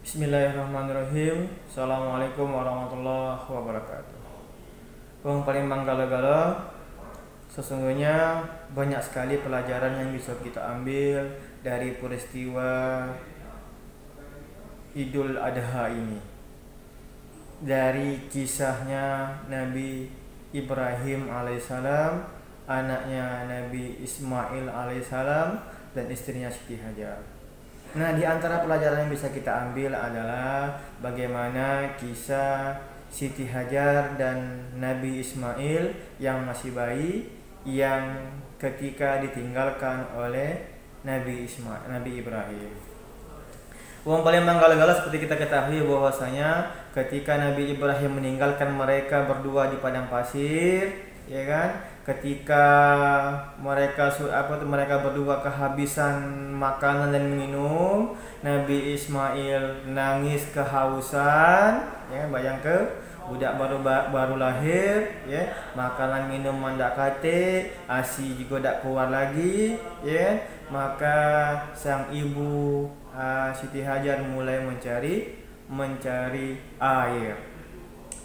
Bismillahirrahmanirrahim. Assalamualaikum warahmatullahi wabarakatuh. Wong paling manggala-gala, sesungguhnya banyak sekali pelajaran yang bisa kita ambil dari peristiwa Idul Adha ini. Dari kisahnya Nabi Ibrahim alaihissalam, anaknya Nabi Ismail alaihissalam, dan istrinya Siti Hajar. Nah, di antara pelajaran yang bisa kita ambil adalah bagaimana kisah Siti Hajar dan Nabi Ismail yang masih bayi, yang ketika ditinggalkan oleh Nabi Ibrahim. Wong paling manggala-gala seperti kita ketahui bahwasanya ketika Nabi Ibrahim meninggalkan mereka berdua di padang pasir, ya kan? Ketika mereka berdua kehabisan makanan dan minum, Nabi Ismail nangis kehausan, ya, bayangkan budak baru lahir, ya, makanan minuman dak kate, ASI juga dak keluar lagi, ya, maka sang ibu Siti Hajar mulai mencari air.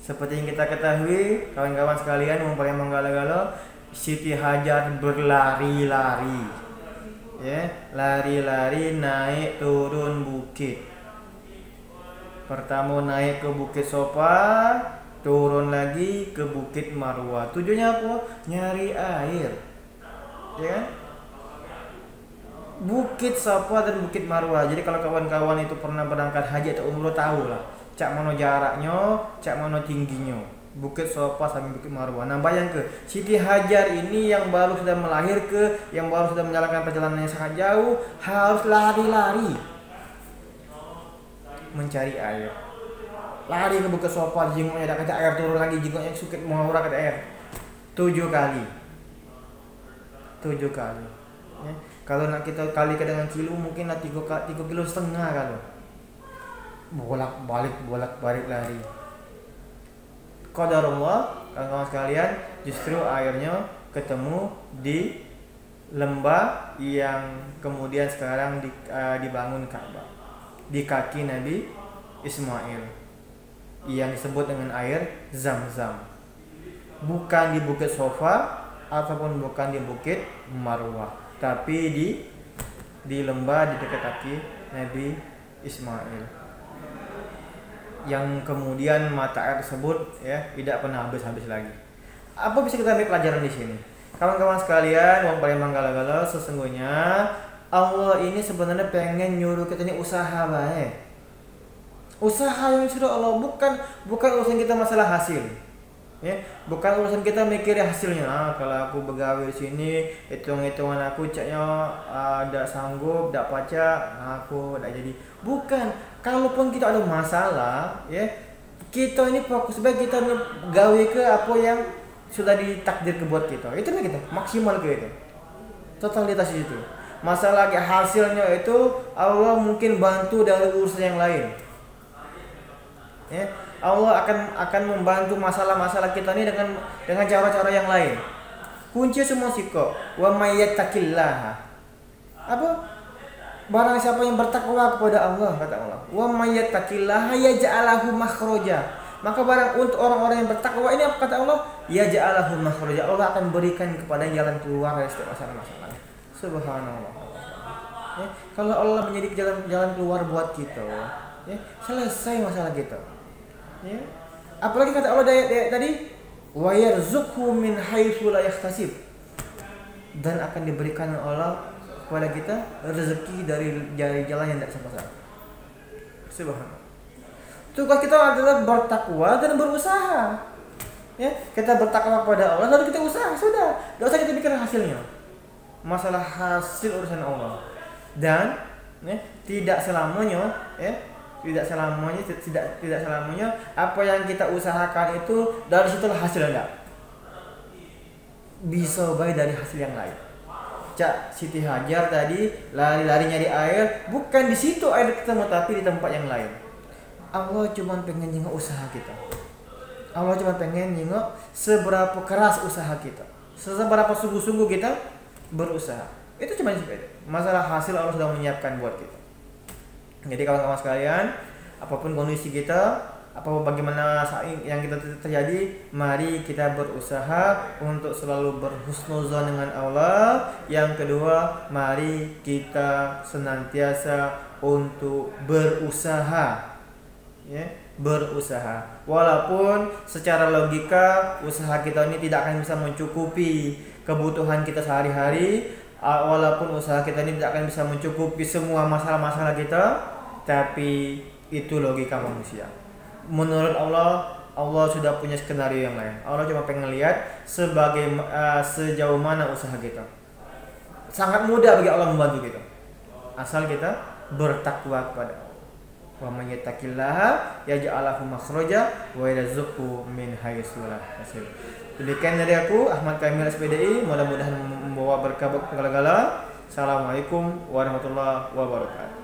Seperti yang kita ketahui, kawan-kawan sekalian, mempunyai manggala-gala, Siti Hajar berlari-lari, ya, lari-lari naik turun bukit. Pertama naik ke Bukit Sofa, turun lagi ke Bukit Marwah. Tujuannya apa? Nyari air, ya kan? Bukit Sofa dan Bukit Marwah. Jadi kalau kawan-kawan itu pernah berangkat haji atau umroh, tahu lah cak mana jaraknya, cak mana tingginya. Bukit Sofa sampai Bukit Marwah. Nah, bayangkan Siti Hajar ini yang baru sudah yang baru sudah menjalankan perjalanan yang sangat jauh, harus lari-lari mencari air. Lari ke Bukit Sofa, jenguknya dak kata air, turun lagi jenguknya sukit mau ora kata air. 7 kali. Ya. Kalau nak kita kalikan dengan kilo, mungkin lah 3,5 kilo kalau. Bolak-balik lari. Qadarullah, kawan-kawan sekalian, justru airnya ketemu di lembah yang kemudian sekarang dibangun Ka'bah, di kaki Nabi Ismail, yang disebut dengan air Zam-Zam. Bukan di Bukit Sofa ataupun bukan di Bukit Marwah, tapi di lembah di dekat kaki Nabi Ismail, yang kemudian mata air tersebut, ya, tidak pernah habis lagi. Apa bisa kita ambil pelajaran di sini? Kawan-kawan sekalian, wong paling manggala-gala, sesungguhnya Allah ini sebenarnya pengen nyuruh kita ini usaha baik. Usaha yang suruh Allah, bukan urusan kita masalah hasil. Ya, bukan urusan kita mikir hasilnya. Kalau aku begawe di sini, hitung-hitungan aku caknya tidak sanggup, tidak pacak, aku tidak jadi. Bukan. Kalaupun kita ada masalah, ya, kita ini fokus baik, kita gawe ke apa yang sudah ditakdir ke buat kita. Itu lah kita maksimal ke itu. Totalitas itu. Masalah hasilnya itu Allah mungkin bantu dari urusan yang lain. Ya, Allah akan membantu masalah-masalah kita ini dengan cara-cara yang lain. Kunci semua siko. Wa may yattaqillaha. Apa? Barang siapa yang bertakwa kepada Allah, kata Allah, wa may yattaqillaha yaj'alahu makhraja. Maka barang untuk orang-orang yang bertakwa ini, apa kata Allah? Yaj'alahu makhraja. Allah akan berikan kepada jalan keluar dari setiap masalah-masalah. Subhanallah. Ya, kalau Allah menjadi jalan keluar buat kita, ya, selesai masalah kita. Ya. Apalagi kata Allah tadi, wa yarzuqhu min haitsu la yahtasib. Dan akan diberikan Allah kepada kita rezeki dari jalan yang tidak sampai. Subhanallah. Tugas kita adalah bertakwa dan berusaha. Ya, kita bertakwa kepada Allah lalu kita usaha, sudah. Tidak usah kita pikir hasilnya. Masalah hasil urusan Allah. Dan, ya, tidak selamanya apa yang kita usahakan itu dari situlah hasilnya. Bisa baik dari hasil yang lain. Cak Siti Hajar tadi lari-lari nyari air, bukan di situ air ketemu, tapi di tempat yang lain. Allah cuma pengen nengok usaha kita. Allah cuma pengen nengok seberapa keras usaha kita, seberapa sungguh-sungguh kita berusaha. Itu cuma masalah hasil Allah sudah menyiapkan buat kita. Jadi kawan-kawan sekalian, apapun kondisi kita, bagaimana yang kita terjadi, mari kita berusaha untuk selalu berhusnuzon dengan Allah. Yang kedua, mari kita senantiasa untuk berusaha, ya, berusaha. Walaupun secara logika usaha kita ini tidak akan bisa mencukupi kebutuhan kita sehari-hari, walaupun usaha kita ini tidak akan bisa mencukupi semua masalah-masalah kita, tapi itu logika manusia. Menurut Allah, Allah sudah punya skenario yang lain. Allah cuma pengen lihat sejauh mana usaha kita. Sangat mudah bagi Allah membantu kita, asal kita bertakwa kepada Allah. Wa may yattaqillaha yaj'al lahu makhraja wa yarzuqhu min haitsu la yahtasib. Demikian dari aku, Ahmad Kamil SPDI, mudah-mudahan membawa berkah segala-gala. Assalamualaikum warahmatullahi wabarakatuh.